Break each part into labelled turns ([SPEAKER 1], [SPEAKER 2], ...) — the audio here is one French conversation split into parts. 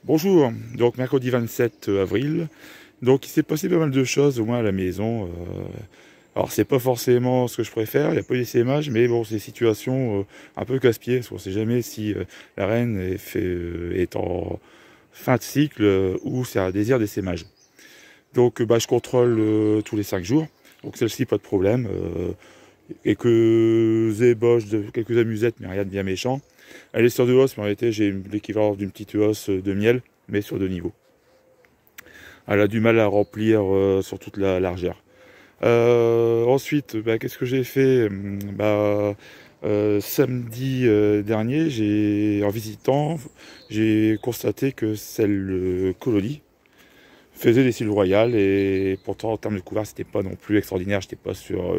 [SPEAKER 1] Bonjour, donc mercredi 27 avril. Donc il s'est passé pas mal de choses au moins à la maison. Alors c'est pas forcément ce que je préfère, il n'y a pas eu d'essaimage, mais bon c'est des situations un peu casse-pied, parce qu'on sait jamais si la reine est en fin de cycle ou c'est un désir d'essaimage. Donc je contrôle tous les 5 jours, donc celle-ci pas de problème. Quelques ébauches de quelques amusettes, mais rien de bien méchant. Elle est sur 2 hausses, mais en réalité j'ai l'équivalent d'une petite hausse de miel, mais sur 2 niveaux. Elle a du mal à remplir sur toute la largeur. Ensuite, qu'est-ce que j'ai fait? Samedi dernier, en visitant, j'ai constaté que celle colonie faisait des cils royales, et pourtant en termes de couvert c'était pas non plus extraordinaire, j'étais pas sur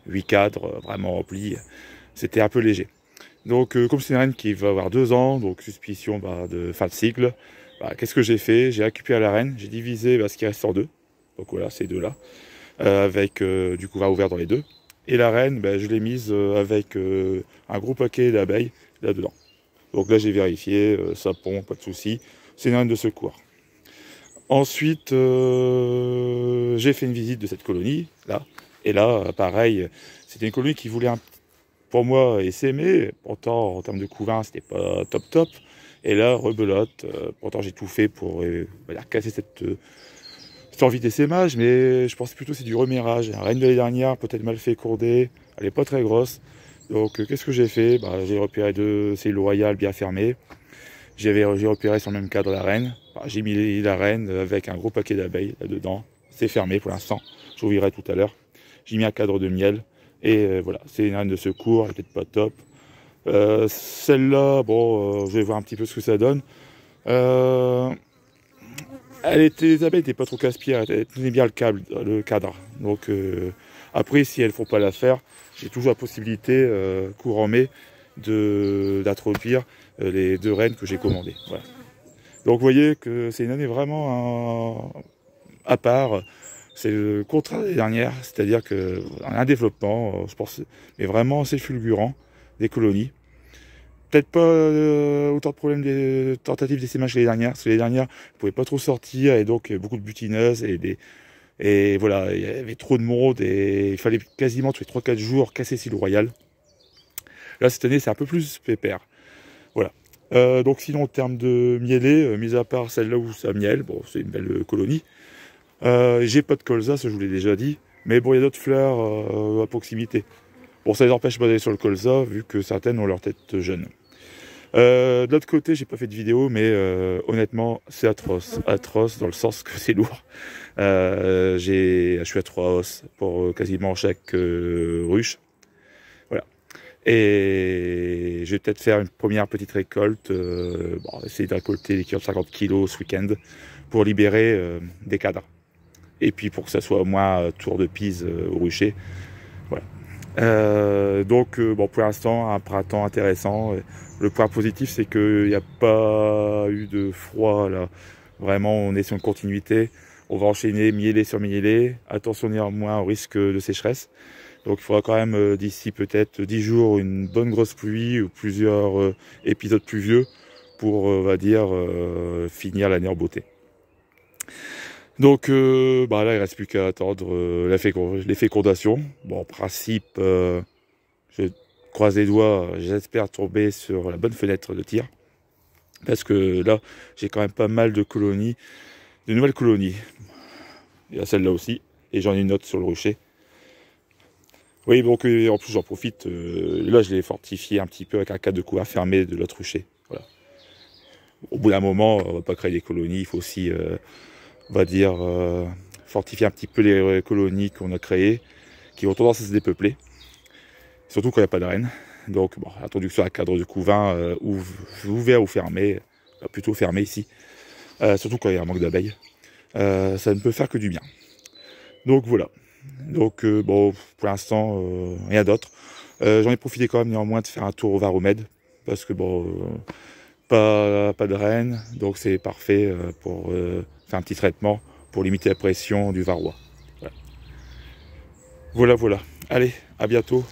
[SPEAKER 1] 8 cadres vraiment remplis, c'était un peu léger. Donc comme c'est une reine qui va avoir 2 ans, donc suspicion de fin de cycle, qu'est-ce que j'ai fait? J'ai récupéré la reine, j'ai divisé ce qui reste en deux, donc voilà ces deux là, avec du couvert ouvert dans les deux, et la reine je l'ai mise avec un gros paquet d'abeilles là-dedans. Donc là j'ai vérifié, ça pond, pas de souci, c'est une reine de secours. Ensuite, j'ai fait une visite de cette colonie, là. Et là, pareil, c'était une colonie qui voulait, pour moi, essaimer. Pourtant, en termes de couvain, c'était pas top top. Et là, rebelote. Pourtant, j'ai tout fait pour casser cette envie d'essaimage. Mais je pense plutôt que c'est du remérage. La reine de l'année dernière, peut-être mal fécondée. Elle est pas très grosse. Donc, qu'est-ce que j'ai fait? J'ai repéré 2 cellules royales bien fermées. J'ai repéré sur le même cadre la reine. J'ai mis la reine avec un gros paquet d'abeilles là-dedans. C'est fermé pour l'instant. J'ouvrirai tout à l'heure. J'ai mis un cadre de miel. Et voilà, c'est une reine de secours. Elle est peut-être pas top. Celle-là, je vais voir un petit peu ce que ça donne. Les abeilles n'étaient pas trop casse-pieds. Elles tenaient bien le cadre. Donc après, si elles ne font pas l'affaire, j'ai toujours la possibilité, courant mai, d'introduire les 2 reines que j'ai commandées. Voilà. Donc vous voyez que c'est une année vraiment à part. C'est le contraire des dernières, c'est-à-dire qu'on a un développement, je pense, mais vraiment assez fulgurant des colonies. Peut-être pas autant de problèmes des tentatives d'essaimage que les dernières, parce que les dernières ne pouvaient pas trop sortir, et donc beaucoup de butineuses, et voilà, il y avait trop de monde, et il fallait quasiment tous les 3-4 jours casser Cil Royal. Là, cette année, c'est un peu plus pépère. Voilà. Donc sinon, en termes de mielée, mis à part celle-là où ça miel, bon, c'est une belle colonie. J'ai pas de colza, ça je vous l'ai déjà dit, mais bon, il y a d'autres fleurs à proximité. Bon, ça les empêche pas d'aller sur le colza, vu que certaines ont leur tête jeune. De l'autre côté, j'ai pas fait de vidéo, mais honnêtement, c'est atroce. Atroce dans le sens que c'est lourd. Je suis à 3 os pour quasiment chaque ruche. Voilà. Et je vais peut-être faire une première petite récolte, essayer de récolter l'équivalent de 50 kg ce week-end pour libérer des cadres. Et puis pour que ça soit au moins tour de pise au rucher. Voilà. Pour l'instant, un printemps intéressant. Le point positif, c'est qu'il n'y a pas eu de froid là. Vraiment, on est sur une continuité. On va enchaîner mielé sur mielé. Attention néanmoins au risque de sécheresse. Donc il faudra quand même d'ici peut-être 10 jours une bonne grosse pluie ou plusieurs épisodes pluvieux pour, on va dire, finir l'année en beauté. Donc là, il ne reste plus qu'à attendre les fécondations. Bon, en principe, je croise les doigts, j'espère tomber sur la bonne fenêtre de tir. Parce que là, j'ai quand même pas mal de colonies, de nouvelles colonies. Il y a celle-là aussi, et j'en ai une autre sur le rucher. Oui, donc en plus j'en profite, là je l'ai fortifié un petit peu avec un cadre de couvert fermé de l'autre rucher. Voilà. Au bout d'un moment, on ne va pas créer des colonies, il faut aussi, on va dire, fortifier un petit peu les colonies qu'on a créées, qui ont tendance à se dépeupler, surtout quand il n'y a pas de reine. Donc l'introduction à un cadre de couvain ouvert ou fermé, plutôt fermé ici, surtout quand il y a un manque d'abeilles, ça ne peut faire que du bien. Donc voilà. Donc pour l'instant, rien d'autre. J'en ai profité quand même néanmoins de faire un tour au Varomède, parce que pas de reine, donc c'est parfait pour faire un petit traitement pour limiter la pression du varroa. Voilà. Allez, à bientôt.